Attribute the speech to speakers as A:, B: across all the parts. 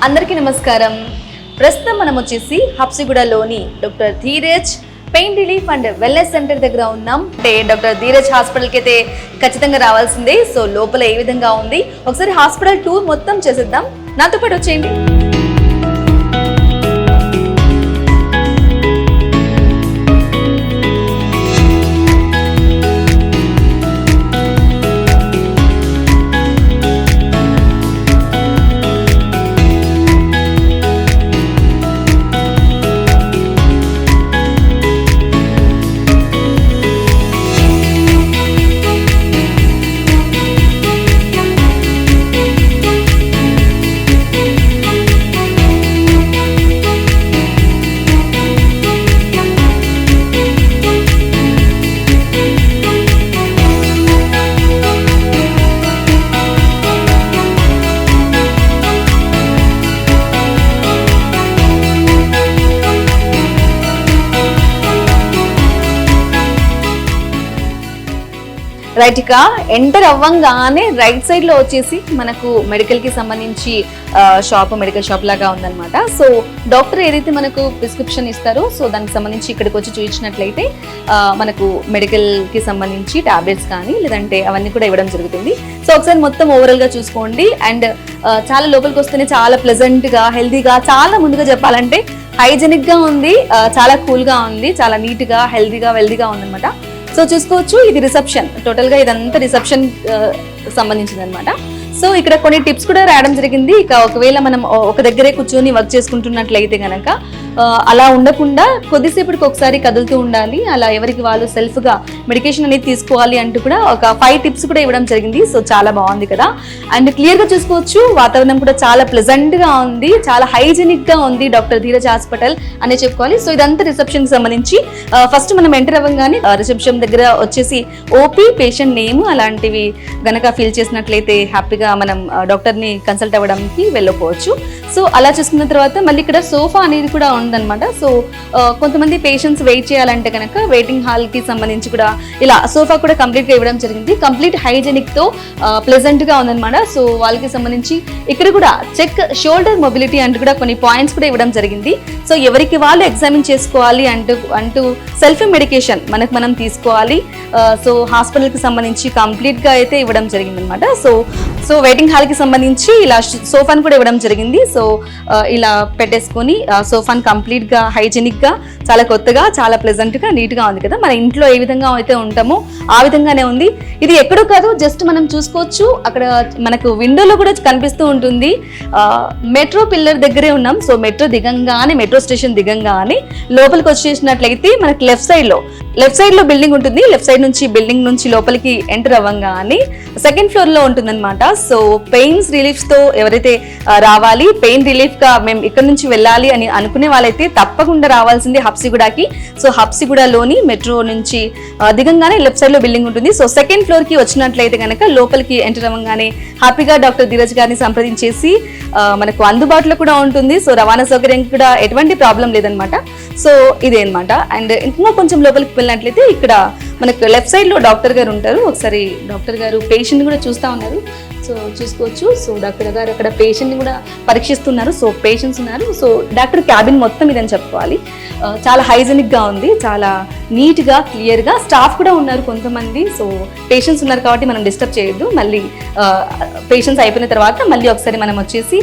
A: అందరికీ నమస్కారం. ప్రస్తుతం మనం వచ్చేసి హబ్సిగూడలోని doctor Dheeraj pain relief and wellness centre దగ్గర ఉన్నాం. అంటే డాక్టర్ ధీరజ్ హాస్పిటల్కి అయితే ఖచ్చితంగా రావాల్సిందే. సో లోపల ఏ విధంగా ఉంది ఒకసారి హాస్పిటల్ టూర్ మొత్తం చేసేద్దాం. నాతో పాటు వచ్చేయండి. రైట్, ఇక ఎంటర్ అవ్వంగానే రైట్ సైడ్ లో వచ్చేసి మనకు మెడికల్ కి సంబంధించి మెడికల్ షాప్ లాగా ఉందన్నమాట. సో డాక్టర్ ఏదైతే మనకు ప్రిస్క్రిప్షన్ ఇస్తారో సో దానికి సంబంధించి ఇక్కడికి వచ్చి చూపించినట్లయితే మనకు మెడికల్ కి సంబంధించి టాబ్లెట్స్ కానీ లేదంటే అవన్నీ కూడా ఇవ్వడం జరుగుతుంది. సో ఒకసారి మొత్తం ఓవరాల్ గా చూసుకోండి. అండ్ చాలా లోపలికి వస్తేనే చాలా ప్లెజెంట్ గా హెల్దీగా, చాలా ముందుగా చెప్పాలంటే హైజెనిక్ గా ఉంది, చాలా కూల్ గా ఉంది, చాలా నీట్ గా హెల్దీగా వెల్దీగా ఉందన్నమాట. సో చూసుకోవచ్చు, ఇది రిసెప్షన్, టోటల్ గా ఇదంతా రిసెప్షన్ సంబంధించింది అనమాట. సో ఇక్కడ కొన్ని టిప్స్ కూడా రాయడం జరిగింది. ఇక ఒకవేళ మనం ఒక దగ్గరే కూర్చొని వర్క్ చేసుకుంటున్నట్లయితే కనుక అలా ఉండకుండా కొద్దిసేపటికి ఒకసారి కదులుతూ ఉండాలి. అలా ఎవరికి వాళ్ళు సెల్ఫ్ గా మెడికేషన్ అనేది తీసుకోవాలి అంటూ కూడా ఒక 5 టిప్స్ కూడా ఇవ్వడం జరిగింది. సో చాలా బాగుంది కదా. అండ్ క్లియర్ గా చూసుకోవచ్చు, వాతావరణం కూడా చాలా ప్లెజెంట్ గా ఉంది, చాలా హైజెనిక్ గా ఉంది డాక్టర్ ధీరజ్ హాస్పిటల్ అనే చెప్పుకోవాలి. సో ఇదంతా రిసెప్షన్ కి సంబంధించి ఫస్ట్ మనం ఎంటర్ అవ్వగానే రిసెప్షన్ దగ్గర వచ్చేసి ఓపీ, పేషెంట్ నేమ్ అలాంటివి గనక ఫీల్ చేసినట్లయితే హ్యాపీగా మనం డాక్టర్ ని కన్సల్ట్ అవ్వడానికి వెళ్ళకపోవచ్చు. సో అలా చూసుకున్న తర్వాత మళ్ళీ ఇక్కడ సోఫా అనేది కూడా ఉందన్నమాట. సో కొంతమంది పేషెంట్స్ వెయిట్ చేయాలంటే కనుక వెయిటింగ్ హాల్ కి సంబంధించి కూడా ఇలా సోఫా కూడా కంప్లీట్ గా ఇవ్వడం జరిగింది. కంప్లీట్ హైజెనిక్ తో ప్లెజెంట్ గా ఉందన్నమాట. సో వాళ్ళకి సంబంధించి ఇక్కడ కూడా చెక్ షోల్డర్ మొబిలిటీ అంటూ కూడా కొన్ని పాయింట్స్ కూడా ఇవ్వడం జరిగింది. సో ఎవరికి వాళ్ళు ఎగ్జామిన్ చేసుకోవాలి అంటూ సెల్ఫ్ మెడికేషన్ మనం తీసుకోవాలి. సో హాస్పిటల్ కి సంబంధించి కంప్లీట్ గా అయితే ఇవ్వడం జరిగింది అనమాట. సో వెయిటింగ్ హాల్ కి సంబంధించి ఇలా సోఫాను కూడా ఇవ్వడం జరిగింది. సో ఇలా పెట్టేసుకొని సోఫాను కంప్లీట్ గా హైజెనిక్ గా చాలా కొత్తగా చాలా ప్లెజెంట్ గా నీట్ గా ఉంది కదా. మన ఇంట్లో ఏ విధంగా అయితే ఉంటామో ఆ విధంగానే ఉంది. ఇది ఎక్కడో కాదు, జస్ట్ మనం చూసుకోవచ్చు, అక్కడ మనకు విండోలో కూడా కనిపిస్తూ ఉంటుంది. మెట్రో పిల్లర్ దగ్గరే ఉన్నాం. సో మెట్రో స్టేషన్ దిగంగానే లోపలికి వచ్చేసినట్లయితే మనకి లెఫ్ట్ సైడ్ లో బిల్డింగ్ ఉంటుంది. లెఫ్ట్ సైడ్ నుంచి బిల్డింగ్ నుంచి లోపలికి ఎంటర్ అవ్వగానే సెకండ్ ఫ్లోర్ లో ఉంటుందన్నమాట. సో పెయిన్స్ రిలీఫ్ తో ఎవరైతే రావాలి, పెయిన్ రిలీఫ్ గా మేము ఇక్కడ నుంచి వెళ్ళాలి అని అనుకునే వాళ్ళైతే తప్పకుండా రావాల్సింది హబ్సిగూడకి. సో హబ్సిగూడలోని మెట్రో నుంచి దిగంగానే లెఫ్ట్ సైడ్ లో బిల్డింగ్ ఉంటుంది. సో సెకండ్ ఫ్లోర్ కి వచ్చినట్లయితే కనుక లోపలికి ఎంటర్ అవ్వగానే హ్యాపీగా డాక్టర్ ధీరజ్ గారిని సంప్రదించేసి మనకు అందుబాటులో కూడా ఉంటుంది. సో రవాణా సౌకర్యం కూడా ఎటువంటి ప్రాబ్లం లేదనమాట. సో ఇదే అనమాట. అండ్ ఇంకా కొంచెం లోపలికి వెళ్ళినట్లయితే ఇక్కడ మనకు లెఫ్ట్ సైడ్ లో డాక్టర్ గారు ఉంటారు. ఒకసారి డాక్టర్ గారు పేషెంట్ కూడా చూస్తా ఉన్నారు. సో చూసుకోవచ్చు. సో డాక్టర్ గారు అక్కడ పేషెంట్ ని కూడా పరీక్షిస్తున్నారు. సో పేషెంట్స్ ఉన్నారు. సో డాక్టర్ క్యాబిన్ మొత్తం ఇదని చెప్పుకోవాలి. చాలా హైజెనిక్ గా ఉంది, చాలా నీట్ గా క్లియర్ గా. స్టాఫ్ కూడా ఉన్నారు కొంతమంది. సో పేషెంట్స్ ఉన్నారు కాబట్టి మనం డిస్టర్బ్ చేయొద్దు. మళ్ళీ పేషెంట్స్ అయిపోయిన తర్వాత మళ్ళీ ఒకసారి మనం వచ్చేసి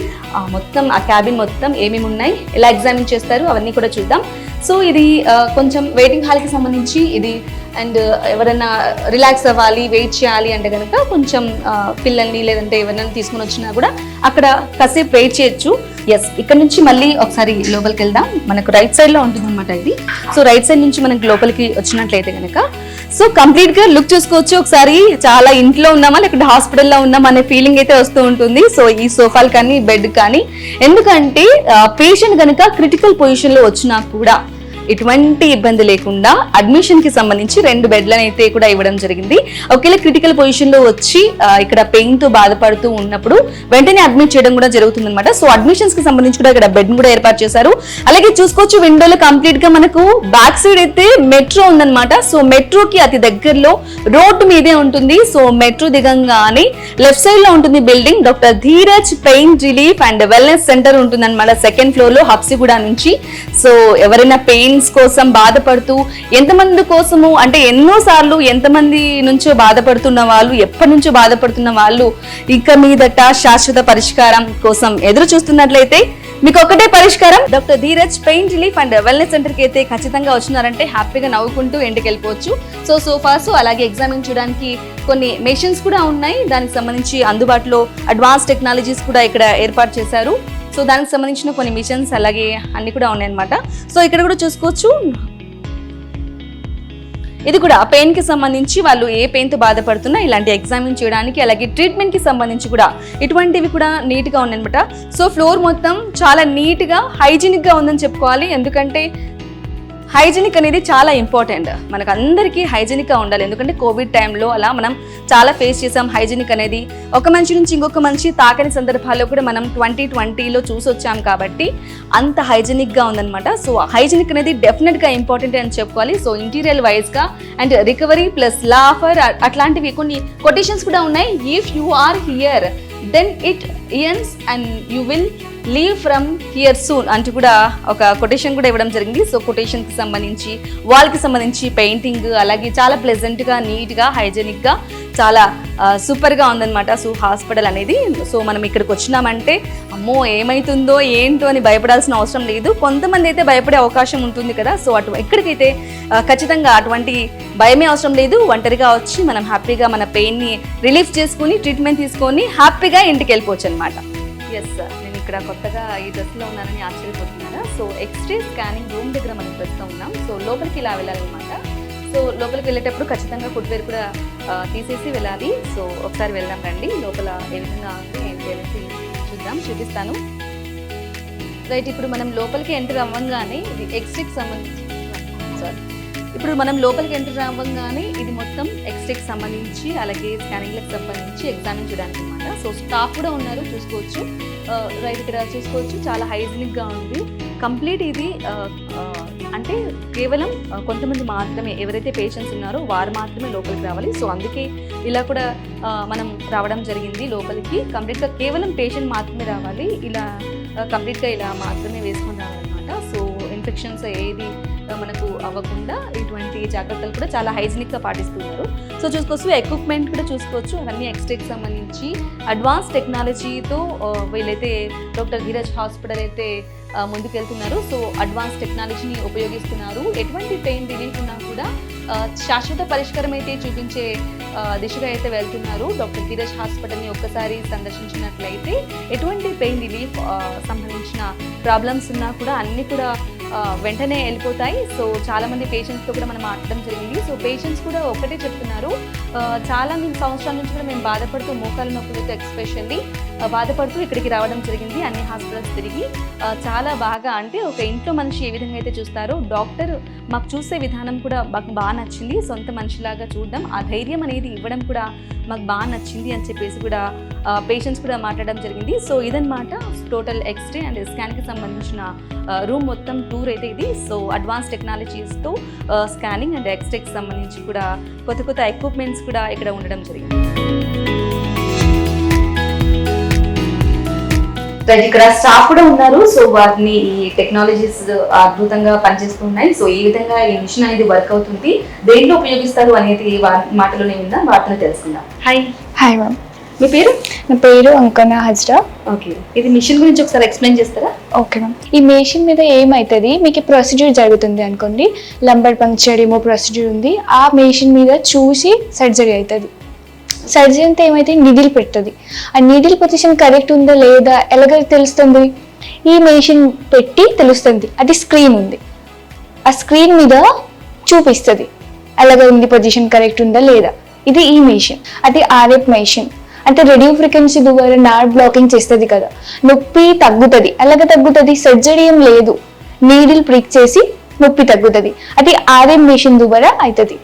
A: మొత్తం ఆ క్యాబిన్ మొత్తం ఏమేమి ఉన్నాయి, ఎలా ఎగ్జామిన్ చేస్తారు అవన్నీ కూడా చూద్దాం. సో ఇది కొంచెం వెయిటింగ్ హాల్కి సంబంధించి ఇది. అండ్ ఎవరైనా రిలాక్స్ అవ్వాలి, వెయిట్ చేయాలి అంటే కనుక కొంచెం పిల్లల్ని లేదంటే ఎవరైనా తీసుకుని వచ్చినా కూడా అక్కడ కాసేపు వెయిట్ చేయొచ్చు. ఎస్, ఇక్కడ నుంచి మళ్ళీ ఒకసారి లోపలికి వెళ్దాం. మనకు రైట్ సైడ్ లో ఉంటుంది అనమాట ఇది. సో రైట్ సైడ్ నుంచి మనకి లోపలికి వచ్చినట్లయితే కనుక సో కంప్లీట్ గా లుక్ చూసుకోవచ్చు. ఒకసారి చాలా ఇంట్లో ఉన్నామా లేకుంటే హాస్పిటల్లో ఉన్నామా అనే ఫీలింగ్ అయితే వస్తూ ఉంటుంది. సో ఈ సోఫాలు కానీ బెడ్ కానీ, ఎందుకంటే పేషెంట్ కనుక క్రిటికల్ పొజిషన్ లో వచ్చినా కూడా ఎటువంటి ఇబ్బంది లేకుండా అడ్మిషన్ కి సంబంధించి 2 బెడ్లను అయితే కూడా ఇవ్వడం జరిగింది. ఒకవేళ క్రిటికల్ పొజిషన్ లో వచ్చి ఇక్కడ పెయిన్ తో బాధపడుతూ ఉన్నప్పుడు వెంటనే అడ్మిట్ చేయడం కూడా జరుగుతుంది అనమాట. సో అడ్మిషన్స్ కి సంబంధించి కూడా ఇక్కడ బెడ్ కూడా ఏర్పాటు చేశారు. అలాగే చూసుకోవచ్చు విండోలో కంప్లీట్ గా మనకు బ్యాక్ సైడ్ అయితే మెట్రో ఉందన్నమాట. సో మెట్రోకి అతి దగ్గరలో రోడ్డు మీదే ఉంటుంది. సో మెట్రో దిగంగానే లెఫ్ట్ సైడ్ లో ఉంటుంది building. Doctor Dheeraj pain relief and wellness centre ఉంటుంది అనమాట 2nd ఫ్లోర్ లో హబ్సిగూడ నుంచి. సో ఎవరైనా పెయిన్స్ కోసం బాధపడుతూ ఎంతమంది కోసము అంటే ఎన్నో సార్లు ఎంతమంది నుంచో బాధపడుతున్న వాళ్ళు, ఎప్పటి నుంచో బాధపడుతున్న వాళ్ళు ఇక మీదట శాశ్వత పరిష్కారం కోసం ఎదురు చూస్తున్నట్లయితే మీకు ఒకటే పరిష్కారం, doctor Dheeraj pain relief and wellness centre కి అయితే ఖచ్చితంగా వచ్చినారంటే హ్యాపీగా నవ్వుకుంటూ ఇంటికి వెళ్ళిపోవచ్చు. సో సోఫాస్ అలాగే ఎగ్జామిన్ చేయడానికి కొన్ని మెషిన్స్ కూడా ఉన్నాయి. దానికి సంబంధించి అందుబాటులో అడ్వాన్స్ టెక్నాలజీస్ కూడా ఇక్కడ ఏర్పాటు చేశారు. సో దానికి సంబంధించిన కొన్ని మిషన్స్ అలాగే అన్ని కూడా ఉన్నాయన్నమాట. సో ఇక్కడ కూడా చూసుకోవచ్చు, ఇది కూడా పెయిన్ కి సంబంధించి వాళ్ళు ఏ పెయిన్ తో బాధపడుతున్నా ఇలాంటి ఎగ్జామిన్ చేయడానికి అలాగే ట్రీట్మెంట్ కి సంబంధించి కూడా ఇటువంటివి కూడా నీట్ గా ఉన్నాయన్నమాట. సో ఫ్లోర్ మొత్తం చాలా నీట్ గా హైజీనిక్ గా ఉందని చెప్పుకోవాలి. ఎందుకంటే హైజీనిక్ అనేది చాలా ఇంపార్టెంట్, మనకు అందరికీ హైజీనిక్గా ఉండాలి. ఎందుకంటే కోవిడ్ టైంలో అలా మనం చాలా ఫేస్ చేసాం. హైజీనిక్ అనేది ఒక మనిషి నుంచి ఇంకొక మనిషి తాకని సందర్భాల్లో కూడా మనం 2020లో చూసి వచ్చాం కాబట్టి అంత హైజీనిక్గా ఉందన్నమాట. సో హైజీనిక్ అనేది డెఫినెట్గా ఇంపార్టెంట్ అని చెప్పుకోవాలి. సో ఇంటీరియర్ వైజ్గా అండ్ రికవరీ ప్లస్ లాఫర్ అట్లాంటివి కొన్ని కొటేషన్స్ కూడా ఉన్నాయి. If you are here then it ends and you will leave from here soon అంటూ కూడా ఒక కొటేషన్ కూడా ఇవ్వడం జరిగింది. సో కొటేషన్కి సంబంధించి వాల్కి సంబంధించి పెయింటింగ్ అలాగే చాలా ప్లెజెంట్గా నీట్గా హైజెనిక్గా చాలా సూపర్గా ఉందన్నమాట. సో హాస్పిటల్ అనేది సో మనం ఇక్కడికి వచ్చినామంటే అమ్మో ఏమవుతుందో ఏంటో అని భయపడాల్సిన అవసరం లేదు. కొంతమంది అయితే భయపడే అవకాశం ఉంటుంది కదా. సో ఇక్కడికైతే ఖచ్చితంగా అటువంటి భయమే అవసరం లేదు. ఒంటరిగా వచ్చి మనం హ్యాపీగా మన పెయిన్ని రిలీఫ్ చేసుకుని ట్రీట్మెంట్ తీసుకొని హ్యాపీగా ఇంటికి వెళ్ళిపోవచ్చు అనమాట. ఎస్ సార్, నేను ఇక్కడ కొత్తగా ఈ డ్రెస్లో ఉన్నానని ఆశ్చర్యపోతున్నారా? సో ఎక్స్రే స్కానింగ్ రూమ్ దగ్గర మనం ప్రస్తుతం ఉన్నాం. సో లోపలికి ఇలా వెళ్ళాలన్నమాట. సో లోపలికి వెళ్ళేటప్పుడు ఖచ్చితంగా ఫుట్వేర్ కూడా తీసేసి వెళ్ళాలి. సో ఒకసారి వెళ్దాం రండి. లోపల ఏ విధంగా ఉంది ఏంటి అనేసి చూపిస్తాను. రైట్, ఇప్పుడు మనం లోపలికి ఎంటర్ అవ్వగానే ఇది ఎక్స్రేకి సంబంధించి ఇప్పుడు మనం లోపలికి ఎంటర్ అవ్వగానే ఇది మొత్తం ఎక్స్రేకి సంబంధించి అలాగే స్కానింగ్లకు సంబంధించి ఎగ్జామిన్ చేయడానికి అనమాట. సో స్టాఫ్ కూడా ఉన్నారు, చూసుకోవచ్చు. రైట్, ఇక్కడ చూసుకోవచ్చు చాలా హైజీనిక్గా ఉంది కంప్లీట్. ఇది అంటే కేవలం కొంతమంది మాత్రమే, ఎవరైతే పేషెంట్స్ ఉన్నారో వారు మాత్రమే లోపలికి రావాలి. సో అందుకే ఇలా కూడా మనం రావడం జరిగింది లోపలికి. కంప్లీట్గా కేవలం పేషెంట్ మాత్రమే రావాలి. ఇలా కంప్లీట్గా ఇలా మాత్రమే వేసుకొని రావాలన్నమాట. సో ఇన్ఫెక్షన్స్ ఏది మనకు అవ్వకుండా ఇటువంటి జాగ్రత్తలు కూడా చాలా హైజీనిక్గా పాటిస్తున్నారు. సో చూసుకోవచ్చు ఎక్విప్మెంట్ కూడా చూసుకోవచ్చు. అవన్నీ ఎక్స్రేకి సంబంధించి అడ్వాన్స్ టెక్నాలజీతో వీళ్ళైతే డాక్టర్ ధీరజ్ హాస్పిటల్ అయితే ముందుకెళ్తున్నారు. సో అడ్వాన్స్ టెక్నాలజీని ఉపయోగిస్తున్నారు. ఎటువంటి పెయిన్ రిలీఫ్ ఉన్నా కూడా శాశ్వత పరిష్కారం అయితే చూపించే దిశగా అయితే వెళ్తున్నారు. డాక్టర్ ధీరజ్ హాస్పిటల్ని ఒక్కసారి సందర్శించినట్లయితే ఎటువంటి పెయిన్ రిలీఫ్ సంబంధించిన ప్రాబ్లమ్స్ ఉన్నా కూడా అన్నీ కూడా వెంటనే వెళ్ళిపోతాయి. సో చాలామంది పేషెంట్స్తో కూడా మనం మాట్లాడడం జరిగింది. సో పేషెంట్స్ కూడా ఒకటే చెప్తున్నారు, చాలా సంవత్సరాల నుంచి కూడా మేము బాధపడుతూ మోకాల నొప్పులతో ఎక్స్పెషల్లీ బాధపడుతూ ఇక్కడికి రావడం జరిగింది. అన్ని హాస్పిటల్స్ తిరిగి చాలా బాగా, అంటే ఒక ఇంట్లో మనిషి ఏ విధంగా అయితే చూస్తారో డాక్టర్ మాకు చూసే విధానం కూడా మాకు బాగా నచ్చింది. సొంత మనిషిలాగా చూడడం, ఆ ధైర్యం అనేది ఇవ్వడం కూడా మాకు బాగా నచ్చింది అని చెప్పేసి కూడా పేషెంట్స్ కూడా మాట్లాడడం జరిగింది. సో ఇదన్నమాట టోటల్ ఎక్స్రే అండ్ స్కాన్కి సంబంధించిన రూమ్ మొత్తం టూర్ అయితే ఇది. సో అడ్వాన్స్ టెక్నాలజీస్తో స్కానింగ్ అండ్ ఎక్స్రేకి సంబంధించి కూడా కొత్త ఎక్విప్మెంట్స్ కూడా ఇక్కడ ఉండడం జరిగింది. ఇక్కడ స్టాఫ్ కూడా ఉన్నారు. సో వాటిని ఈ టెక్నాలజీస్ అద్భుతంగా పనిచేస్తున్నాయి. సో ఈ విధంగా ఈ మిషన్ అనేది వర్క్ అవుతుంది, దేంట్లో ఉపయోగిస్తారు అనేది మాటలోనే ఉందా, వాటిని తెలుసుకుందాం.
B: హాయ్ మ్యామ్,
A: మీ పేరు?
B: నా పేరు అంకనా హజ్రా.
A: ఓకే, ఇది మిషన్ గురించి ఒకసారి ఎక్స్ప్లెయిన్ చేస్తారా?
B: ఓకే మ్యామ్, ఈ మెషిన్ మీద ఏమవుతుంది, మీకు ప్రొసీజర్ జరుగుతుంది అనుకోండి, లంబర్ పంక్చర్ ఏమో ప్రొసీజర్ ఉంది, ఆ మెషిన్ మీద చూసి సర్జరీ అవుతుంది. సర్జరీ అంతా ఏమైతే నీడిల్ పెడుతుంది, ఆ నీడిల్ పొజిషన్ కరెక్ట్ ఉందా లేదా ఎలాగ తెలుస్తుంది, ఈ మెషిన్ పెట్టి తెలుస్తుంది. అది స్క్రీన్ ఉంది, ఆ స్క్రీన్ మీద చూపిస్తుంది ఎలాగ ఉంది, పొజిషన్ కరెక్ట్ ఉందా లేదా. ఇది ఈ మెషిన్. అది ఆర్ఎఫ్ మెషిన్, అంటే రేడియో ఫ్రీక్వెన్సీ ద్వారా నార్వ్ బ్లాకింగ్ చేస్తుంది కదా, నొప్పి తగ్గుతుంది. ఎలాగ తగ్గుతుంది, సర్జరీ ఏం లేదు, నీడిల్ ప్రిక్ చేసి నొప్పి తగ్గుతుంది. అది ఆర్ఎం మెషిన్ ద్వారా అవుతుంది.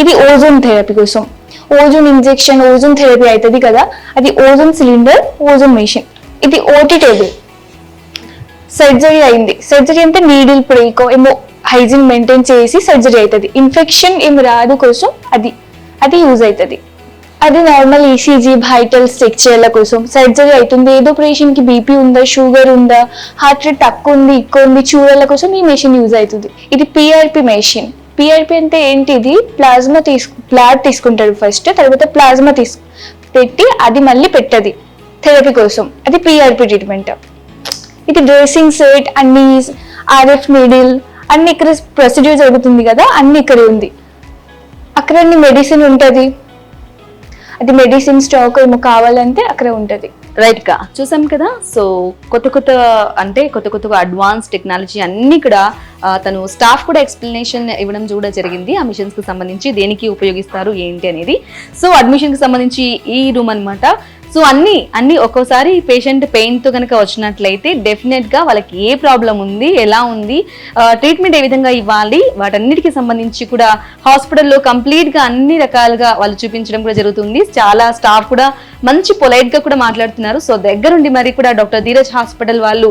B: ఇది ఓజోన్ థెరపీ కోసం, ఓజోన్ ఇంజెక్షన్, ఓజోన్ థెరపీ అవుతుంది కదా, అది ఓజోన్ సిలిండర్, ఓజోన్ మెషిన్. ఇది ఓటీ టేబుల్. సర్జరీ అయింది, సర్జరీ అంటే నీడిల్ బ్రేక్ ఏమో హైజీన్ మెయింటైన్ చేసి సర్జరీ అవుతుంది. ఇన్ఫెక్షన్ ఏమి రాదు కోసం అది యూజ్ అవుతుంది. అది నార్మల్ ఈసీజీ వైటల్స్ చెక్ చేయాల కోసం సర్జరీ అవుతుంది. ఏదో పేషెంట్కి బీపీ ఉందా, షుగర్ ఉందా, హార్ట్ రేట్ తక్కువ ఉంది, ఎక్కువ ఉంది చూడాల కోసం ఈ మెషిన్ యూజ్ అవుతుంది. ఇది పిఆర్పి మెషిన్. పిఆర్పి అంటే ఏంటిది, బ్లడ్ తీసుకుంటారు ఫస్ట్, తర్వాత ప్లాస్మా పెట్టి అది మళ్ళీ పెట్టది థెరపీ కోసం, అది పిఆర్పి ట్రీట్మెంట్. ఇది డ్రెస్సింగ్ సెట్, అన్ని ఆర్ఎఫ్ నీడిల్ అన్ని ఇక్కడ ప్రొసీడ్యూర్ జరుగుతుంది కదా, అన్ని ఇక్కడ ఉంది. అక్కడ అన్ని మెడిసిన్ ఉంటుంది, అది మెడిసిన్ స్టాక్ ఏమో కావాలంటే అక్కడ ఉంటుంది.
A: రైట్ గా చూసాం కదా. సో కొత్త అడ్వాన్స్ టెక్నాలజీ అన్ని కూడా తను స్టాఫ్ కూడా ఎక్స్ప్లెనేషన్ ఇవ్వడం కూడా జరిగింది. ఆ మిషన్స్ కి సంబంధించి దేనికి ఉపయోగిస్తారు ఏంటి అనేది. సో అడ్మిషన్ కి సంబంధించి ఈ రూమ్ అన్నమాట. సో అన్ని ఒక్కోసారి పేషెంట్ పెయిన్ తో కనుక వచ్చినట్లయితే డెఫినెట్ గా వాళ్ళకి ఏ ప్రాబ్లం ఉంది, ఎలా ఉంది, ట్రీట్మెంట్ ఏ విధంగా ఇవ్వాలి, వాటన్నిటికి సంబంధించి కూడా హాస్పిటల్లో కంప్లీట్ గా అన్ని రకాలుగా వాళ్ళు చూపించడం కూడా జరుగుతుంది. చాలా స్టాఫ్ కూడా మంచి పొలైట్ గా కూడా మాట్లాడుతున్నారు. సో దగ్గరుండి మరి కూడా డాక్టర్ ధీరజ్ హాస్పిటల్ వాళ్ళు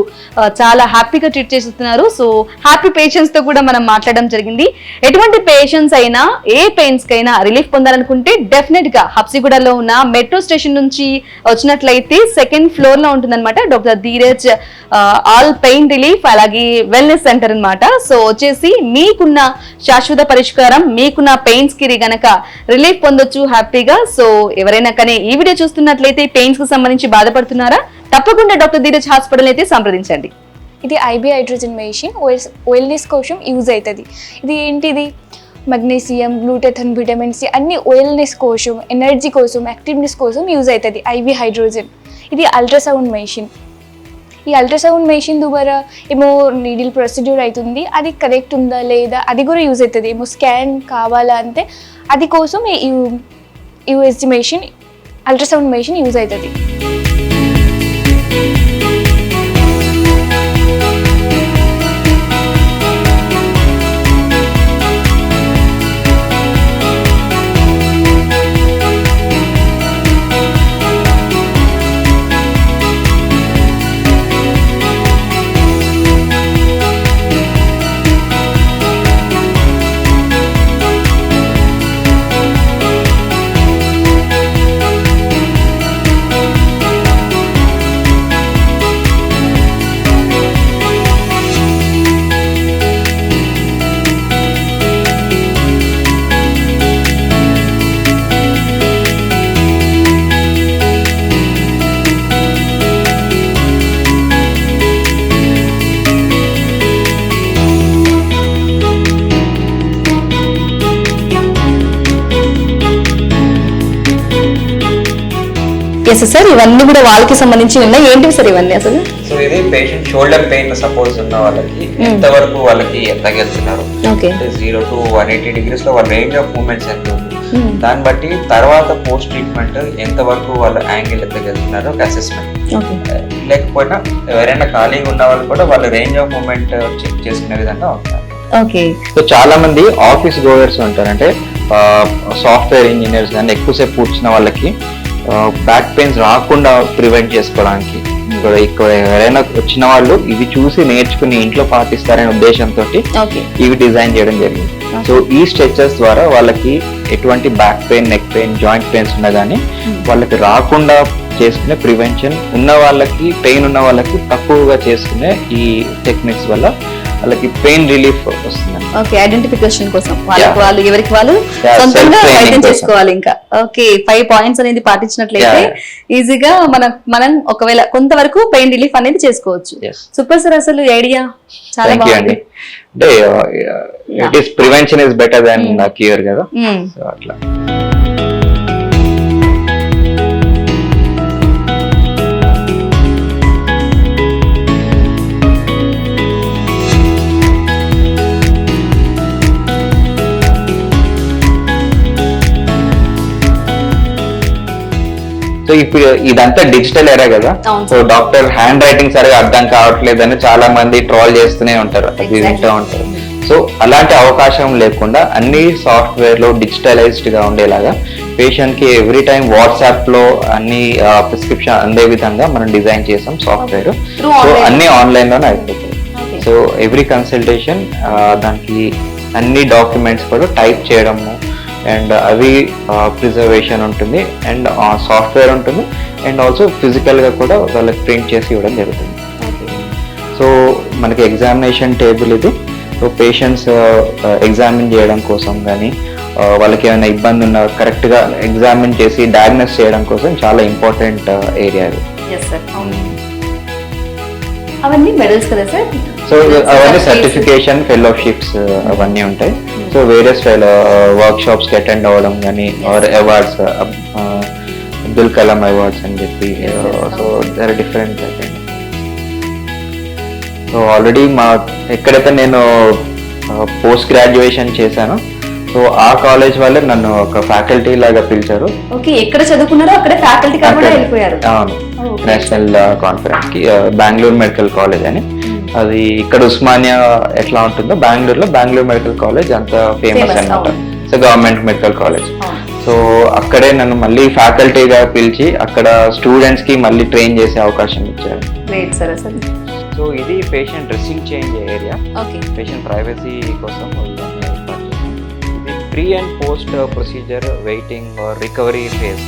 A: చాలా హ్యాపీగా ట్రీట్ చేస్తున్నారు. సో హ్యాపీ పేషెంట్స్ తో కూడా మనం మాట్లాడడం జరిగింది. ఎటువంటి పేషెంట్స్ అయినా ఏ పెయిన్స్ కైనా రిలీఫ్ పొందాలనుకుంటే డెఫినెట్ గా హబ్సిగూడలో ఉన్న మెట్రో స్టేషన్ నుంచి వచ్చినట్లయితే సెకండ్ ఫ్లోర్ లో ఉంటుందన్నమాట doctor Dheeraj all pain relief అలాగే వెల్నెస్ సెంటర్ అన్నమాట. సో వచ్చేసి మీకున్న శాశ్వత పరిష్కారం, మీకున్న పెయిన్స్ కి గనక రిలీఫ్ పొందొచ్చు హ్యాపీగా. సో ఎవరైనా కానీ ఈ వీడియో చూస్తున్నట్లయితే పెయిన్స్ కు సంబంధించి బాధపడుతున్నారా, తప్పకుండా డాక్టర్ ధీరజ్ హాస్పిటల్ అయితే సంప్రదించండి.
B: ఇది ఐబీ హైడ్రోజన్ మెషిన్ వెల్నెస్ కోసం యూజ్ అవుతుంది. ఇది ఏంటిది, మెగ్నీషియం, గ్లూటెథన్, విటమిన్ సి అన్ని వెల్నెస్ కోసం, ఎనర్జీ కోసం, యాక్టివ్నెస్ కోసం యూజ్ అవుతుంది ఐబీ హైడ్రోజన్. ఇది అల్ట్రాసౌండ్ మెషిన్. ఈ అల్ట్రాసౌండ్ మెషిన్ ద్వారా ఏమో నీడిల్ ప్రొసీడ్యూర్ అవుతుంది, అది కరెక్ట్ ఉందా లేదా అది కూడా యూజ్ అవుతుంది. ఏమో స్కాన్ కావాలా అంటే అది కోసం USG machine, ultrasound machine use అవుతుంది.
A: ఎస్ సార్, ఇవన్నీ కూడా వాళ్ళకి సంబంధించి ఉన్నాయి. ఏంటివి సార్ ఇవన్నీ అసలు?
C: సో ఇది పేషెంట్ షోల్డర్ పెయిన్ సపోజ్ ఉన్న వాళ్ళకి ఎంతవరకు వాళ్ళకి ఎత్తగలుగుతున్నారు, అంటే 0 to 180 degrees లో వాళ్ళ రేంజ్ ఆఫ్ మూవ్మెంట్స్ ఎంత ఉంది, దాన్ని బట్టి తర్వాత పోస్ట్ ట్రీట్మెంట్ ఎంత వరకు వాళ్ళ యాంగిల్ ఎత్తగలుగుతున్నారు ఒక అసెస్మెంట్. లేకపోయినా ఎవరైనా ఖాళీగా ఉన్న వాళ్ళు కూడా వాళ్ళ రేంజ్ ఆఫ్ మూవ్మెంట్ చెక్ చేసుకునే విధంగా ఉంటారు.
A: ఓకే.
C: సో చాలా మంది ఆఫీస్ గోవర్స్ ఉంటారు, అంటే సాఫ్ట్వేర్ ఇంజనీర్స్ కానీ ఎక్కువసేపు కూర్చున్న వాళ్ళకి బ్యాక్ పెయిన్స్ రాకుండా ప్రివెంట్ చేసుకోవడానికి ఇక్కడ ఎవరైనా వచ్చిన వాళ్ళు ఇవి చూసి నేర్చుకుని ఇంట్లో పాటిస్తారనే ఉద్దేశంతో ఇవి డిజైన్ చేయడం జరిగింది. సో ఈ స్ట్రెచెస్ ద్వారా వాళ్ళకి ఎటువంటి back pain, neck pain, joint pains ఉన్నా కానీ వాళ్ళకి రాకుండా చేసుకునే ప్రివెన్షన్, ఉన్న వాళ్ళకి పెయిన్ ఉన్న వాళ్ళకి తక్కువగా చేసుకునే ఈ టెక్నిక్స్ వల్ల వాళ్ళకి పెయిన్ రిలీఫ్ వస్తుంది.
A: ఓకే, ఐడెంటిఫికేషన్ కోసం వాళ్ళు ఎవరికి వాళ్ళు సొంతంగా వైద్యం చేసుకోవాలి. ఇంకా ఓకే, 5 points అనేది పాటించినట్లయితే ఈజీగా మనం ఒకవేళ కొంతవరకు పెయిన్ రిలీఫ్ అనేది చేసుకోవచ్చు. సూపర్ సార్, అసలు ఐడియా చాలా బాగుంది.
C: అంటే it is prevention is better than cure కదా, సో అట్లా. సో ఇప్పుడు ఇదంతా డిజిటల్ ఎరా కదా, సో డాక్టర్ హ్యాండ్ రైటింగ్ సరిగా అర్థం కావట్లేదని చాలా మంది ట్రోల్ చేస్తూనే ఉంటారు, అది వింటూ ఉంటారు. సో అలాంటి అవకాశం లేకుండా అన్ని సాఫ్ట్వేర్లో డిజిటలైజ్డ్గా ఉండేలాగా పేషెంట్కి ఎవ్రీ టైం వాట్సాప్లో అన్ని ప్రిస్క్రిప్షన్ అందే విధంగా మనం డిజైన్ చేసాం సాఫ్ట్వేర్.
A: Through
C: so
A: online.
C: అన్ని ఆన్లైన్లోనే అయిపోతాయి.
A: Okay.
C: సో ఎవ్రీ కన్సల్టేషన్ దానికి అన్ని డాక్యుమెంట్స్ కూడా టైప్ చేయడము అండ్ అవి ప్రిజర్వేషన్ ఉంటుంది అండ్ సాఫ్ట్వేర్ ఉంటుంది అండ్ ఆల్సో ఫిజికల్గా కూడా వాళ్ళకి ప్రింట్ చేసి ఇవ్వడం జరుగుతుంది. సో మనకి ఎగ్జామినేషన్ టేబుల్ ఇది. సో పేషెంట్స్ ఎగ్జామిన్ చేయడం కోసం కానీ వాళ్ళకి ఏమైనా ఇబ్బంది ఉన్నా కరెక్ట్గా ఎగ్జామిన్ చేసి డయాగ్నోస్ చేయడం కోసం చాలా ఇంపార్టెంట్ ఏరియా ఇది.
A: ఎస్ సార్, అవును. అవన్నీ మెడల్స్ కదా సార్?
C: సో అవన్నీ సర్టిఫికేషన్ ఫెలోషిప్స్ అవన్నీ ఉంటాయి. సో వేరియస్ వర్క్ షాప్స్కి అటెండ్ అవ్వడం కానీ or awards, Abdul Kalam awards అని చెప్పి. So they're different. So already ఎక్కడైతే నేను పోస్ట్ గ్రాడ్యుయేషన్ చేశానో సో ఆ కాలేజ్ వాళ్ళే నన్ను ఒక ఫ్యాకల్టీ లాగా పిలిచారు.
A: ఓకే, ఎక్కడ చదువుకున్నారో అక్కడే ఫ్యాకల్టీ కూడా వెళ్ళిపోయారు.
C: అవును, నేషనల్ కాన్ఫరెన్స్ కి బెంగళూరు మెడికల్ కాలేజ్ అని. అది ఇక్కడ ఉస్మానియా ఎట్లా ఉంటుందో బెంగళూరు మెడికల్ కాలేజ్ అంత ఫేమస్ అన్నమాట. So government medical college. So అక్కడే నన్ను మళ్ళీ ఫ్యాకల్టీగా పిలిచి అక్కడ స్టూడెంట్స్ కి మళ్ళీ ట్రైన్ చేసే అవకాశం ఇచ్చారు.
A: గ్రేట్ సార్ అసలు.
C: సో ఇది patient dressing change area.
A: Okay,
C: patient privacy కోసం ఇవన్నీ ఏర్పాటు చేశాం. ఇది pre and post procedure waiting recovery phase.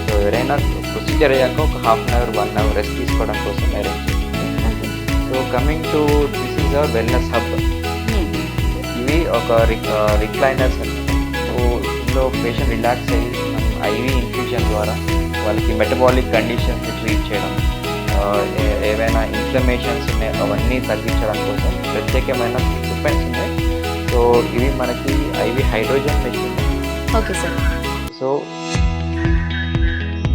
C: So ఎవరైనా ప్రొసీజర్ అయ్యాక ఒక half an hour 1 hour rest తీసుకోవడం కోసం అరేంజ్ చేస్తాం. So coming to this is our wellness hub. ఇవి ఒక రిక్లైనర్స్ అన్నమాట. సో ఇందులో పేషెంట్ రిలాక్స్ అయ్యి ఐవీ ఇన్ఫ్యూజన్ ద్వారా వాళ్ళకి మెటబాలిక్ కండిషన్స్ ట్రీట్ చేయడం, ఏవైనా ఇన్ఫ్లమేషన్స్ ఉన్నాయి అవన్నీ తగ్గించడం కోసం ప్రత్యేకమైన ఎక్విప్మెంట్స్ ఉన్నాయి. సో ఇవి మనకి IV hydrogen machine.
A: Okay sir.
C: So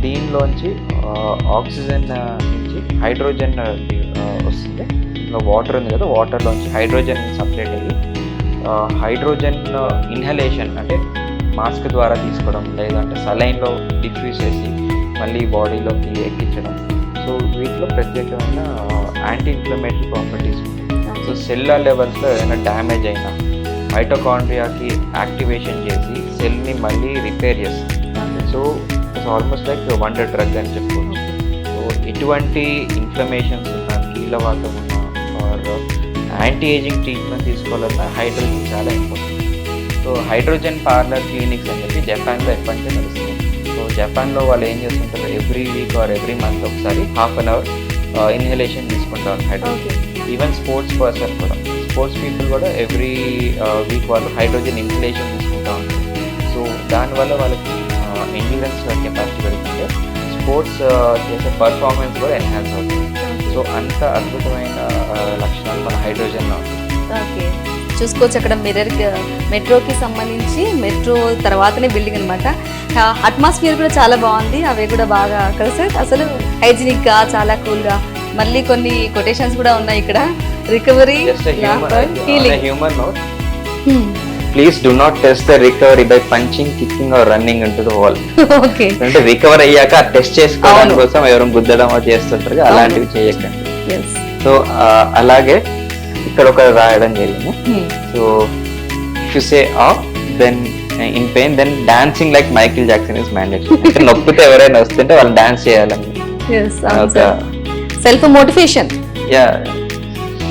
C: దీనిలోంచి ఆక్సిజన్ నుంచి హైడ్రోజన్ వస్తుంది. ఇందులో వాటర్ ఉంది కదా, వాటర్లోంచి హైడ్రోజన్ సపరేట్ అయ్యి హైడ్రోజన్ ఇన్హలేషన్ అంటే మాస్క్ ద్వారా తీసుకోవడం లేదంటే సలైన్లో డిఫ్యూజ్ చేసి మళ్ళీ బాడీలోకి ఎక్కించడం. సో వీటిలో ప్రత్యేకమైన యాంటీ ఇన్ఫ్లమేటరీ ప్రాపర్టీస్ ఉంటాయి. సో సెల్యులర్ లెవెల్స్లో ఏదైనా డ్యామేజ్ అయినా మైటోకాండ్రియాకి యాక్టివేషన్ చేసి సెల్ని మళ్ళీ రిపేర్ చేస్తుంది. So it's almost like wonder drug అని చెప్పుకోవచ్చు. సో ఎటువంటి ఇన్ఫ్లమేషన్స్ ఉన్నా, కీళ్ళవాతం ఉన్నా ఆర్ యాంటీ ఏజింగ్ ట్రీట్మెంట్ తీసుకోవాలన్నా హైడ్రోజన్ చాలా important. So hydrogen parlour clinics అని చెప్పి జపాన్లో ఎప్పటి నుంచో నడుస్తుంది. సో జపాన్లో వాళ్ళు ఏం చేస్తుంటారు, every week or every month ఒకసారి హాఫ్ అన్ అవర్ ఇన్హలేషన్ తీసుకుంటారు హైడ్రోజన్. ఈవెన్ స్పోర్ట్స్ పర్సన్ కూడా, స్పోర్ట్స్ పీపుల్ కూడా ఎవ్రీ వీక్ వాళ్ళు హైడ్రోజన్ ఇన్హలేషన్ తీసుకుంటూ ఉంటారు. సో దానివల్ల వాళ్ళకి ఎండ్యూరెన్స్ కెపాసిటీ పెరుగుతుంటే స్పోర్ట్స్ చేసే పర్ఫార్మెన్స్ కూడా ఎన్హాన్స్ అవుతుంది. సో అంత అద్భుతమైన లక్షణాలు మన హైడ్రోజన్లో ఉంటాయి.
A: ఓకే, చూసుకోవచ్చు అక్కడ మెట్రోకి సంబంధించి మెట్రో తర్వాతనే బిల్డింగ్ అనమాట. అట్మాస్ఫియర్ కూడా చాలా బాగుంది. అవి కూడా బాగా కదా సార్, అసలు హైజీనిక్గా చాలా కూల్గా. మళ్ళీ కొన్ని కొటేషన్స్ కూడా ఉన్నాయి ఇక్కడ. Recovery
C: human note, please do not test the recovery by punching, kicking or running into the wall.
A: Okay,
C: అంటే రికవర్ అయ్యాక టెస్ట్ చేసుకోవడం కోసం ఎవరు గుద్దడం చేస్తుంటారు, అలాంటివి చేయకండి. సో అలాగే ఇక్కడ ఒక రాయడం జరిగింది. So if you say off then in pain then dancing like Michael Jackson is mandatory. అంటే నొప్పితే ఎవరైనా వస్తుంటే వాళ్ళు డాన్స్ చేయాలని
A: self motivation.
C: Yeah,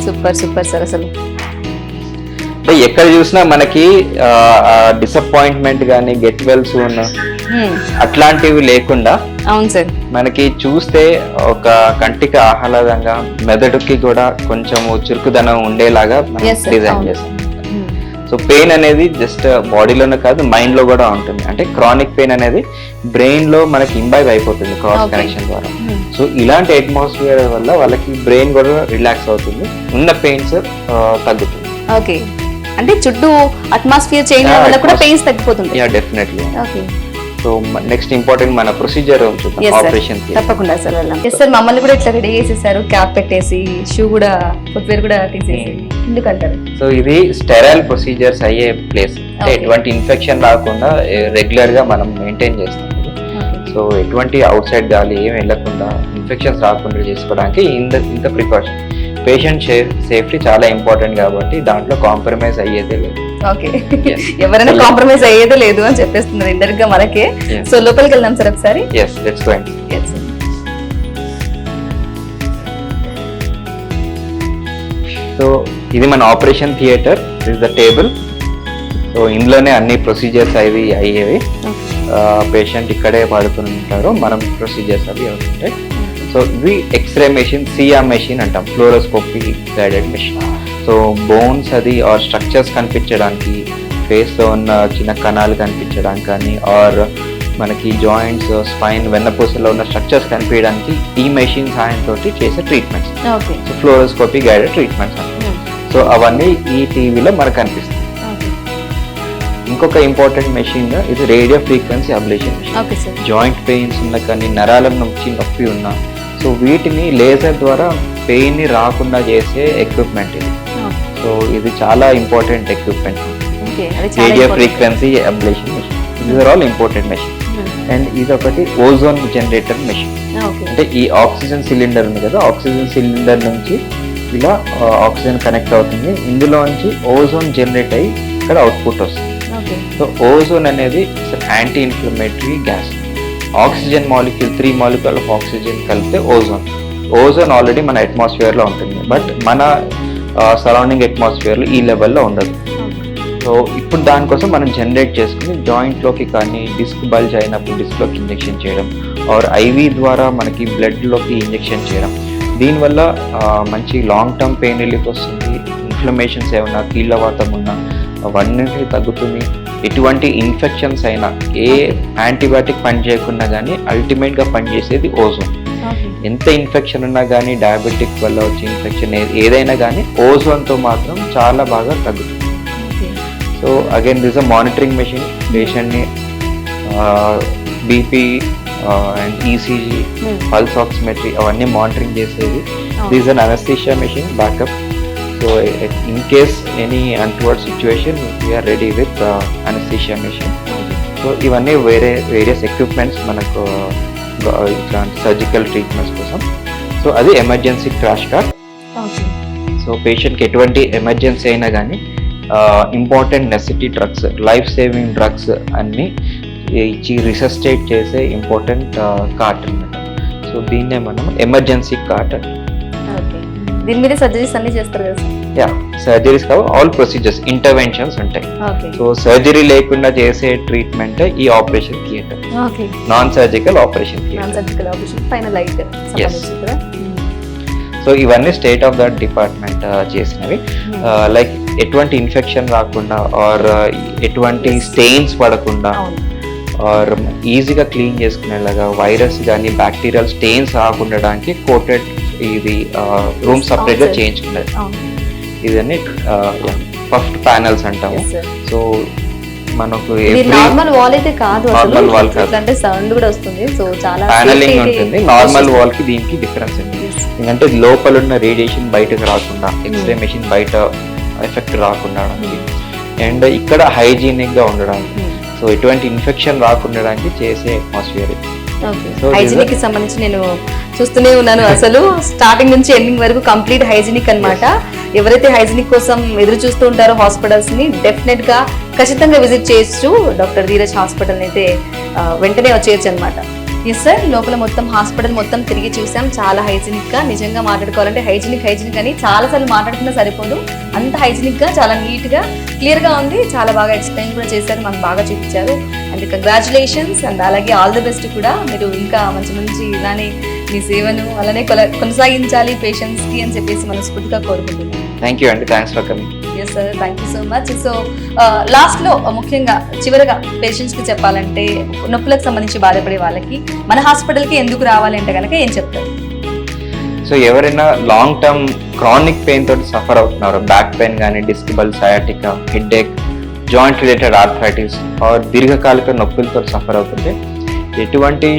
A: super super sir అసలు.
C: అంటే ఎక్కడ చూసినా మనకి డిసప్పాయింట్మెంట్ కానీ గెట్ వెల్స్ ఉన్న అట్లాంటివి లేకుండా
A: అవును సార్
C: మనకి చూస్తే ఒక కంటికి ఆహ్లాదంగా మెదడుకి కూడా కొంచెం చురుకుదనం ఉండేలాగా డిజైన్ చేస్తాం. సో పెయిన్ అనేది జస్ట్ బాడీలోనే కాదు మైండ్ లో కూడా ఉంటుంది. అంటే క్రానిక్ పెయిన్ అనేది బ్రెయిన్ లో మనకి ఇంబైబ్ అయిపోతుంది క్రాస్ కనెక్షన్ ద్వారా. సో ఇలాంటి అట్మాస్ఫియర్ వల్ల వాళ్ళకి బ్రెయిన్ కూడా రిలాక్స్ అవుతుంది, ఉన్న పెయిన్స్ తగ్గుతుంది.
A: ఓకే, అంటే చుట్టూ అట్మాస్ఫియర్ చేంజ్ వల్ల కూడా పెయిన్స్ తగ్గిపోతుంది.
C: Yeah, definitely.
A: Okay,
C: so next important మన ప్రొసీజర్ ఆపరేషన్.
A: తప్పకుండా సార్ వెళ్దాం. ఎస్ సార్, మమ్మల్ని కూడా ఇట్లా రెడీ చేసేసారు, క్యాప్ పెట్టేసి షూ కూడా ఫుట్వేర్ కూడా తీసేసి. ఎందుకంటారు?
C: సో ఇది స్టెరైల్ ప్రొసీజర్స్ అయ్యే ప్లేస్. ఎటువంటి ఇన్ఫెక్షన్ రాకుండా రెగ్యులర్ గా మనం మెయింటైన్ చేస్తాం. సో ఎటువంటి అవుట్ సైడ్ గాలి ఏం వెళ్ళకుండా ఇన్ఫెక్షన్స్ రాకుండా చేసుకోవడానికి ఇంత ప్రికాషన్. పేషెంట్ సేఫ్టీ చాలా ఇంపార్టెంట్ కాబట్టి దాంట్లో కాంప్రమైజ్ అయ్యేదే లేదు.
A: Okay,
C: Yes.
A: ఎవరైనా కాంప్రమైజ్ అయ్యేదే లేదు అని చెప్పేస్తున్నారు ఇండైరెక్ట్ గా మనకే.
C: Yes.
A: సో లోపలికి వెళ్దాం సార్ ఒకసారి.
C: Yes, let's go.
A: Yes, sir.
C: So ఇది మన operation theatre, is the table. So ఇందులోనే అన్ని ప్రొసీజర్స్ అవి అయ్యేవి. పేషెంట్ ఇక్కడే పడుకుని ఉంటారు, మనం ప్రొసీజర్స్ అవి అవుతుంటాయి. సో ఇవి ఎక్స్రే మెషిన్, సిఆర్ మెషిన్ అంటాం, fluoroscopy guided machine. So bones అది ఆర్ స్ట్రక్చర్స్ కనిపించడానికి, ఫేస్లో ఉన్న చిన్న కణాలు కనిపించడానికి కానీ, ఆర్ మనకి జాయింట్స్, స్పైన్, వెన్నపూసలో ఉన్న స్ట్రక్చర్స్ కనిపించడానికి ఈ మెషిన్ సాయంతో చేసే treatments.
A: Okay.
C: So fluoroscopy guided treatments అంటాం. సో అవన్నీ ఈ టీవీలో మనకు కనిపిస్తాయి. ఇంకొక ఇంపార్టెంట్ మెషిన్ ఇది radio frequency ablation machine.
A: Okay sir.
C: Joint pains ఉన్న కానీ, నరాల నుంచి నొప్పి ఉన్నా, సో వీటిని లేజర్ ద్వారా పెయిన్ ని రాకుండా చేసే ఎక్విప్మెంట్ ఇది. సో ఇది చాలా ఇంపార్టెంట్ ఎక్విప్మెంట్,
A: ఓకే, అది చాలా
C: radio
A: important.
C: Frequency ablation machine. These are all important machine. And ఇది ఒకటి ఓజోన్ జనరేటర్ మెషిన్.
A: ఓకే.
C: అంటే ఈ ఆక్సిజన్ సిలిండర్ ఉంది కదా, ఆక్సిజన్ సిలిండర్ నుంచి ఇలా ఆక్సిజన్ కనెక్ట్ అవుతుంది, ఇందులోంచి ఓజోన్ జనరేట్ అయ్యి ఇక్కడ అవుట్పుట్ వస్తుంది.
A: ఓకే.
C: సో ఓజోన్ అనేది anti inflammatory gas. Oxygen molecule, 3 molecule of oxygen కలిపితే ఓజోన్. ఓజోన్ ఆల్రెడీ మన అట్మాస్ఫియర్లో ఉంటుంది, బట్ మన సరౌండింగ్ అట్మాస్ఫియర్లో ఈ లెవెల్లో ఉండదు. సో ఇప్పుడు దానికోసం మనం జనరేట్ చేసుకుని జాయింట్లోకి కానీ, డిస్క్ బల్జ్ అయినప్పుడు డిస్క్లోకి ఇంజెక్షన్ చేయడం, ఆర్ ఐవీ ద్వారా మనకి బ్లడ్లోకి ఇంజెక్షన్ చేయడం. దీనివల్ల మంచి లాంగ్ టర్మ్ పెయిన్ రిలీఫ్ వస్తుంది. ఇన్ఫ్లమేషన్స్ ఏమన్నా, కీళ్ళవాతం ఉన్నా అవన్నీ తగ్గుతుంది. ఎటువంటి ఇన్ఫెక్షన్స్ అయినా, ఏ యాంటీబయాటిక్ పని చేయకుండా కానీ అల్టిమేట్గా పనిచేసేది ఓజోన్. ఎంత ఇన్ఫెక్షన్ ఉన్నా కానీ, డయాబెటిక్ వల్ల వచ్చే ఇన్ఫెక్షన్ ఏదైనా కానీ ఓజోన్తో మాత్రం చాలా బాగా తగ్గుతుంది. So again this uh monitoring machine. పేషెంట్ని BP and ECG, pulse oximetry అవన్నీ మానిటరింగ్ చేసేది. This an anaesthesia machine backup. So in case any untoward situation we're ready with anaesthesia machine. So ఇవన్నీ వేరియస్ ఎక్విప్మెంట్స్ మనకు ఇట్లాంటి surgical treatments కోసం. So అది emergency crash cart. So పేషెంట్కి ఎటువంటి emergency అయినా కానీ important necessity drugs, life saving drugs అన్నీ ఇచ్చి రిసస్టేట్ చేసే ఇంపార్టెంట్ కార్డ్ అన్నమాట. సో దీన్నే మనం ఎమర్జెన్సీ కార్డ్ అంటాం.
A: దీని మీద సర్జరీస్ అన్ని చేస్తారు కదా?
C: యా, సర్జరీస్ కావు, ఆల్ ప్రొసీజర్స్, ఇంటర్వెన్షన్స్ ఉంటాయి. సో సర్జరీ లేకుండా చేసే ట్రీట్మెంట్ ఈ operation theatre, non surgical operation theatre. So ఇవన్నీ స్టేట్ ఆఫ్ ద డిపార్ట్మెంట్ చేసినవి. లైక్ ఎటువంటి ఇన్ఫెక్షన్ రాకుండా, ఆర్ ఎటువంటి స్టెయిన్స్ పడకుండా, ఆర్ ఈజీగా క్లీన్ చేసుకునేలాగా, వైరస్ కానీ బ్యాక్టీరియల్ స్టెయిన్స్ రాకుండడానికి కోటెడ్ ఇది రూమ్ సపరేట్గా చేయించుకునేది. ఇదన్నీ ఫస్ట్ ప్యానల్స్ అంటాము. సో మనకు
A: నార్మల్ వాల్ అయితే కాదు,
C: నార్మల్ వాల్ కాదు,
A: అంటే సౌండ్ కూడా వస్తుంది. సో చాలా
C: ప్యానలింగ్ ఉంటుంది. నార్మల్ వాల్ కి దీనికి డిఫరెన్స్ ఉంది. ఎందుకంటే లోపల ఉన్న రేడియేషన్ బయటకు రాకుండా, ఎక్స్రే మెషిన్ బయట ఎఫెక్ట్ రాకుండా, అండ్ ఇక్కడ హైజీనిక్ గా ఉండడానికి, సో ఎటువంటి ఇన్ఫెక్షన్ రాకుండడానికి చేసే అట్మాస్ఫియర్.
A: హైజీనిక్ కి సంబంధించి నేను చూస్తూనే ఉన్నాను, అసలు స్టార్టింగ్ నుంచి ఎండింగ్ వరకు కంప్లీట్ హైజీనిక్ అన్నమాట. ఎవరైతే హైజీనిక్ కోసం ఎదురు చూస్తూ ఉంటారో హాస్పిటల్స్ ని డెఫినెట్ గా ఖచ్చితంగా విజిట్ చేయొచ్చు డాక్టర్ ధీరజ్ హాస్పిటల్ అయితే వెంటనే వచ్చేయచ్చు అనమాట. ఎస్ సార్, లోపల మొత్తం హాస్పిటల్ మొత్తం తిరిగి చూసాం. చాలా హైజీనిక్ గా, నిజంగా మాట్లాడుకోవాలంటే హైజీనిక్ అని చాలా సార్లు మాట్లాడుకున్నా సరిపోదు, అంత హైజీనిక్ గా, చాలా నీట్ గా, క్లియర్ గా ఉంది. చాలా బాగా ఎక్స్ప్లెయిన్ కూడా చేశారు, మాకు బాగా చూపించారు. అండ్ కంగ్రాచులేషన్స్, అండ్ అలాగే ఆల్ ది బెస్ట్ కూడా. మీరు ఇంకా మంచి మంచి ఇలానే మీ సేవను అలానే కొనసాగించాలి పేషెంట్స్ కి అని చెప్పేసి మనస్ఫూర్తిగా కోరుకుంటున్నాను.
C: థ్యాంక్ యూ అండి, thanks for coming.
A: Yes sir, thank you so much. So last లో ముఖ్యంగా చివరిగా పేషెంట్స్ కి చెప్పాలంటే, నొప్పులకు సంబంధించి బాధపడే వాళ్ళకి మన హాస్పిటల్ కి ఎందుకు రావాలి అంటే కనుక ఏం చెప్తారు?
C: సో ఎవరైనా లాంగ్ టర్మ్ క్రానిక్ పెయిన్ తోటి సఫర్ అవుతున్నారు, బ్యాక్ పెయిన్ కానీ, disc bulge, sciatica, headache, joint related arthritis, or దీర్ఘకాలిక నొప్పులతో సఫర్ అవుతుంటే ఎటువంటి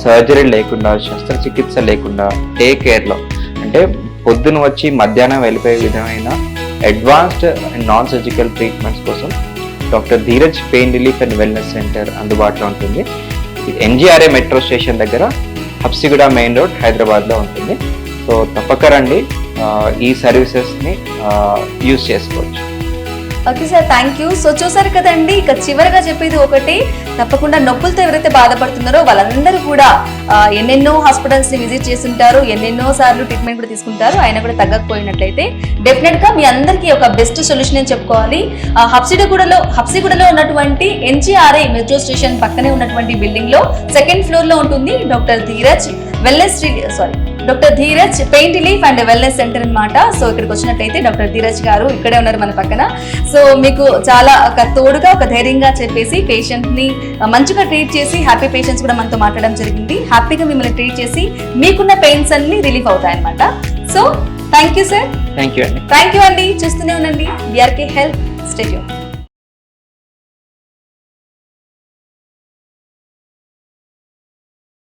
C: సర్జరీ లేకుండా, శస్త్రచికిత్స లేకుండా డే కేర్లో, అంటే పొద్దున వచ్చి మధ్యాహ్నం వెళ్ళిపోయే విధమైన advanced and non surgical treatments కోసం doctor Dheeraj pain relief and wellness centre అందుబాటులో ఉంటుంది. ఎన్జిఆర్ఏ మెట్రో స్టేషన్ దగ్గర, హబ్సిగూడ మెయిన్ రోడ్, హైదరాబాద్లో ఉంటుంది. సో తప్పక రండి, ఈ సర్వీసెస్ని యూజ్ చేసుకోవచ్చు.
A: Okay sir, thank you. So చూసారు కదండి, ఇక చివరిగా చెప్పేది ఒకటి, తప్పకుండా నొప్పులతో ఎవరైతే బాధపడుతున్నారో వాళ్ళందరూ కూడా ఎన్నెన్నో హాస్పిటల్స్ ని విజిట్ చేస్తుంటారు, ఎన్నెన్నో సార్లు ట్రీట్మెంట్ కూడా తీసుకుంటారు, అయినా కూడా తగ్గకపోయినట్లయితే డెఫినెట్ గా మీ అందరికీ ఒక బెస్ట్ సొల్యూషన్ అని చెప్పుకోవాలి. హబ్సిగూడలో ఉన్నటువంటి NGRI మెట్రో స్టేషన్ పక్కనే ఉన్నటువంటి బిల్డింగ్ లో 2nd ఫ్లోర్ లో ఉంటుంది doctor Dheeraj pain relief and wellness centre అన్నమాట. సో ఇక్కడికి వచ్చినట్లయితే డాక్టర్ ధీరజ్ గారు ఇక్కడే ఉన్నారు మన పక్కన. సో మీకు చాలా ఒక తోడుగా, ఒక ధైర్యంగా చెప్పేసి పేషెంట్ ని మంచిగా ట్రీట్ చేసి, హ్యాపీ పేషెంట్స్ కూడా మనతో మాట్లాడడం జరిగింది. హ్యాపీగా మిమ్మల్ని ట్రీట్ చేసి మీకున్న పెయిన్స్ అన్ని రిలీఫ్ అవుతాయి అనమాట. So thank you sir.
C: Thank you అండి.
A: థ్యాంక్ యూ అండి. చూస్తూనే ఉండండి BRK హెల్త్. Stay tune.